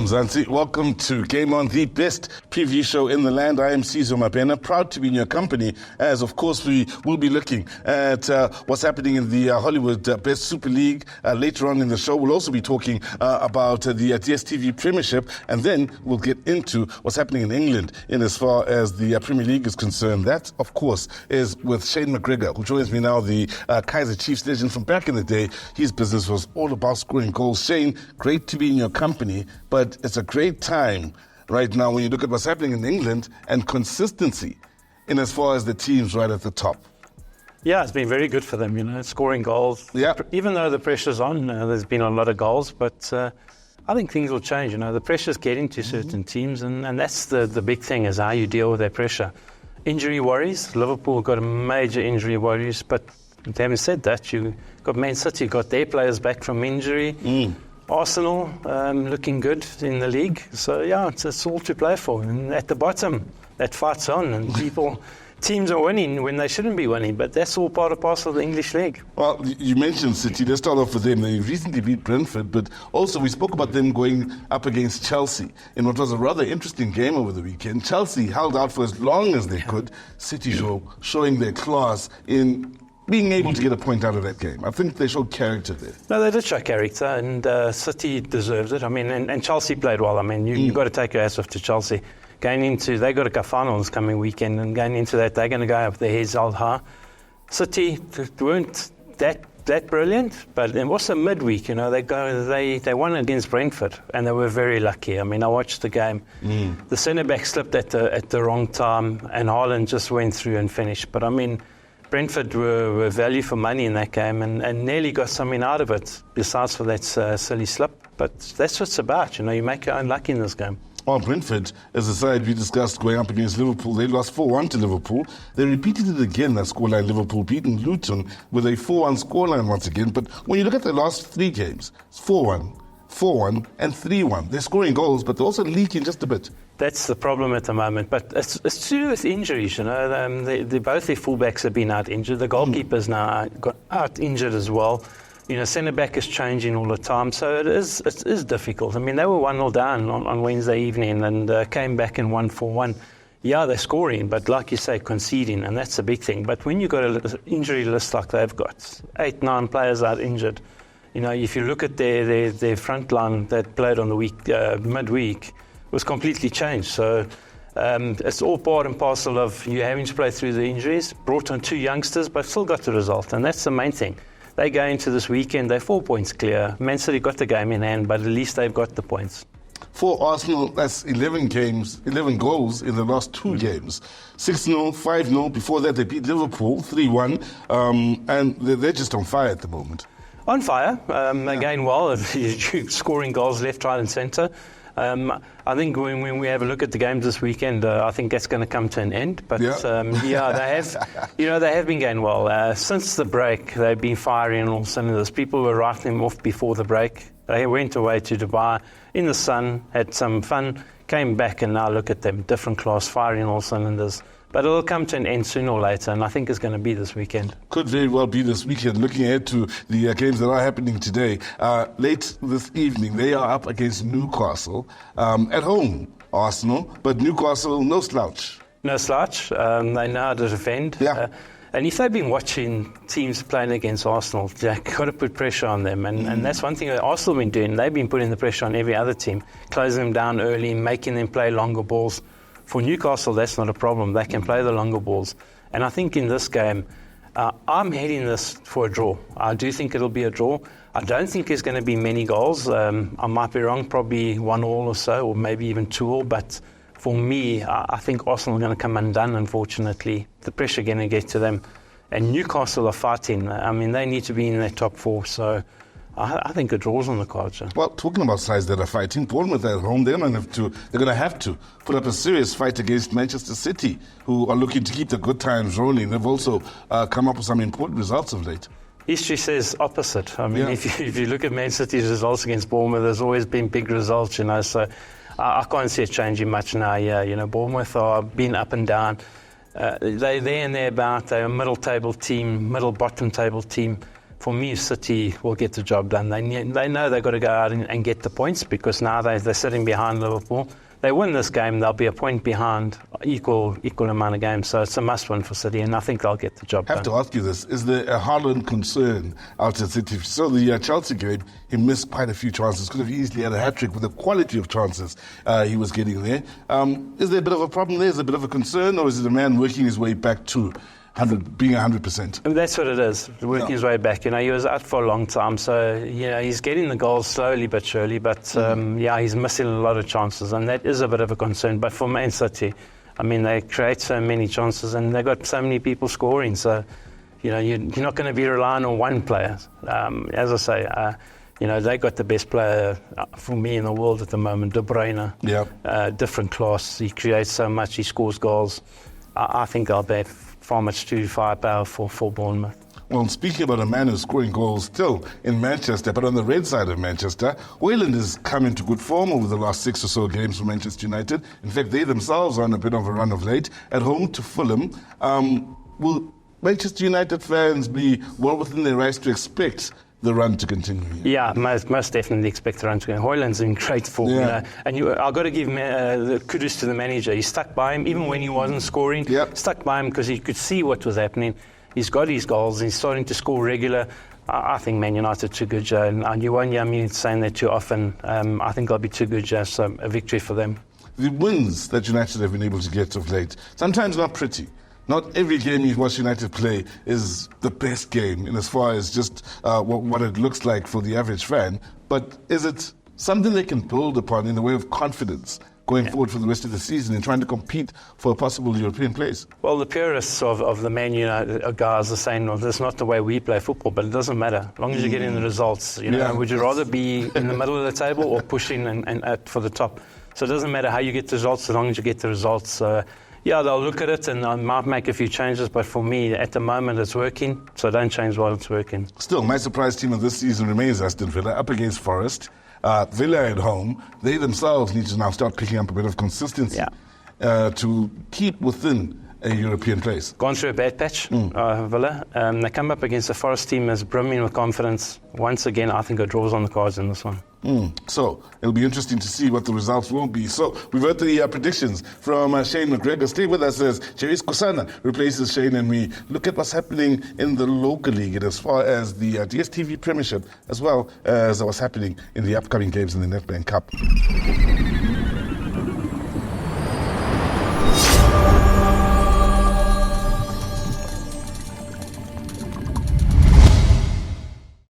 Mzansi. Welcome to Game On, the best preview show in the land. I am Sizwe Mabena, proud to be in your company, as of course we will be looking at what's happening in the Hollywood Best Super League. Later on in the show, we'll also be talking about the DStv Premiership, and then we'll get into what's happening in England in as far as the Premier League is concerned. That, of course, is with Shane Mcgregor, who joins me now, the Kaizer Chiefs legend from back in the day. His business was all about scoring goals. Shane, great to be in your company, but it's a great time right now when you look at what's happening in England and consistency in as far as the teams right at the top. Yeah, it's been very good for them, scoring goals. Yeah. Even though the pressure's on, there's been a lot of goals, but I think things will change. The pressure's getting to certain teams, and that's the big thing, is how you deal with that pressure. Injury worries. Liverpool got a major injury worries, but having said that, you got Man City, got their players back from injury. Arsenal looking good in the league. So, yeah, it's all to play for. And at the bottom, that fight's on, and teams are winning when they shouldn't be winning, but that's all part and parcel of the English league. Well, you mentioned City. Let's start off with them. They recently beat Brentford, but also we spoke about them going up against Chelsea in what was a rather interesting game over the weekend. Chelsea held out for as long as they could. City showing their class in being able to get a point out of that game. I think they showed character there. No, they did show character, and City deserves it. And Chelsea played well. You've got to take your ass off to Chelsea. They got a cup final this coming weekend, and going into that, they're going to go up their heads held high. City weren't that brilliant, but it was a midweek. They won against Brentford, and they were very lucky. I watched the game. The centre back slipped at the wrong time, and Haaland just went through and finished. But Brentford were value for money in that game, and nearly got something out of it, besides for that silly slip. But that's what it's about. You make your own luck in this game. Oh, Brentford, as a side we discussed going up against Liverpool, they lost 4-1 to Liverpool. They repeated it again, that scoreline. Liverpool beating Luton with a 4-1 scoreline once again. But when you look at the last three games, it's 4-1, 4-1 and 3-1. They're scoring goals, but they're also leaking just a bit. That's the problem at the moment. But it's to do with injuries, Both their fullbacks have been out injured. The goalkeeper's now got out injured as well. Centre-back is changing all the time, so it is difficult. They were 1-0 down on Wednesday evening and came back and won 4-1. Yeah, they're scoring, but like you say, conceding, and that's a big thing. But when you've got an injury list like they've got, 8-9 players out injured, if you look at their front line that played on the week midweek, was completely changed. So it's all part and parcel of you having to play through the injuries, brought on 2 youngsters, but still got the result, and that's the main thing. They go into this weekend, they're 4 points clear. Man City got the game in hand, but at least they've got the points. For Arsenal, that's 11 goals in the last 2 games. 6-0, 5-0. Before that, they beat Liverpool 3-1, and they're just on fire at the moment. On fire. They're going well, scoring goals left, right and centre. I think when we have a look at the games this weekend, I think that's going to come to an end. But they have been going well since the break. They've been firing on all cylinders. People were writing them off before the break. They went away to Dubai in the sun, had some fun, came back, and now look at them, different class, firing on all cylinders. But it'll come to an end sooner or later, and I think it's going to be this weekend. Could very well be this weekend. Looking ahead to the games that are happening today. Late this evening, they are up against Newcastle. At home, Arsenal, but Newcastle, no slouch. No slouch. They know how to defend. Yeah. And if they've been watching teams playing against Arsenal, they've got to put pressure on them. And that's one thing that Arsenal have been doing. They've been putting the pressure on every other team, closing them down early, making them play longer balls. For Newcastle, that's not a problem. They can play the longer balls. And I think in this game, I'm heading this for a draw. I do think it'll be a draw. I don't think there's going to be many goals. I might be wrong, probably 1-1 or so, or maybe even 2-2. But for me, I think Arsenal are going to come undone, unfortunately. The pressure going to get to them. And Newcastle are fighting. They need to be in their top 4. So I think a draw's on the cards. Well, talking about sides that are fighting, Bournemouth at home, they're going to have to put up a serious fight against Manchester City, who are looking to keep the good times rolling. They've also come up with some important results of late. History says opposite. If you look at Man City's results against Bournemouth, there's always been big results, So I can't see it changing much now. Yeah, Bournemouth are been up and down. They're there and thereabout. They're a middle bottom table team. for me, City will get the job done. They know they've got to go out and get the points, because now they're sitting behind Liverpool. They win this game, they'll be a point behind, equal amount of games. So it's a must-win for City, and I think they'll get the job I have done. to ask you this. Is there a Haaland concern out at City? So the Chelsea game, he missed quite a few chances. Could have easily had a hat-trick with the quality of chances he was getting there. Is there a bit of a problem there? Is there a bit of a concern? Or is it a man working his way back to being 100%? I mean, that's what it is, working his way back. He was out for a long time, so he's getting the goals slowly but surely. But he's missing a lot of chances, and that is a bit of a concern. But for Man City, I mean, they create so many chances, and they've got so many people scoring. So, you're not going to be relying on one player. As I say, they got the best player for me in the world at the moment, De Bruyne. Yeah. Different class. He creates so much. He scores goals. I think they'll be far much too firepower for Bournemouth. Well, speaking about a man who's scoring goals still in Manchester, but on the red side of Manchester, Hoyland has come into good form over the last 6 or so games for Manchester United. In fact, they themselves are on a bit of a run of late at home to Fulham. Will Manchester United fans be well within their rights to expect the run to continue? Yeah, most definitely expect the run to continue. Hoyland's in great form, and I've got to give the kudos to the manager. He stuck by him even when he wasn't scoring. Yep. Stuck by him because he could see what was happening. He's got his goals. He's starting to score regular. I think Man United are too good, Joe, and you won't hear me saying that too often. I think they'll be too good, Joe, so a victory for them. The wins that United have been able to get of late, sometimes not pretty. Not every game you watch United play is the best game in as far as just what it looks like for the average fan. But is it something they can build upon in the way of confidence going forward for the rest of the season and trying to compete for a possible European place? Well, the purists of the Man United guys are saying, well, that's not the way we play football, but it doesn't matter. As long as you're getting the results, would you rather be in the middle of the table or pushing and for the top? So it doesn't matter how you get the results, as long as you get the results. They'll look at it and I might make a few changes, but for me, at the moment, it's working, so don't change while it's working. Still, my surprise team of this season remains Aston Villa, up against Forest. Villa at home, they themselves need to now start picking up a bit of consistency to keep within a European place. Gone through a bad patch, Villa. They come up against a Forest team that's brimming with confidence. Once again, I think a draw's on the cards in this one. So it'll be interesting to see what the results will be. So we've heard the predictions from Shane Mcgregor. Stay with us as Cherise Kosana replaces Shane, and we look at what's happening in the local league and as far as the DStv Premiership, as well as what's happening in the upcoming games in the Nedbank Cup.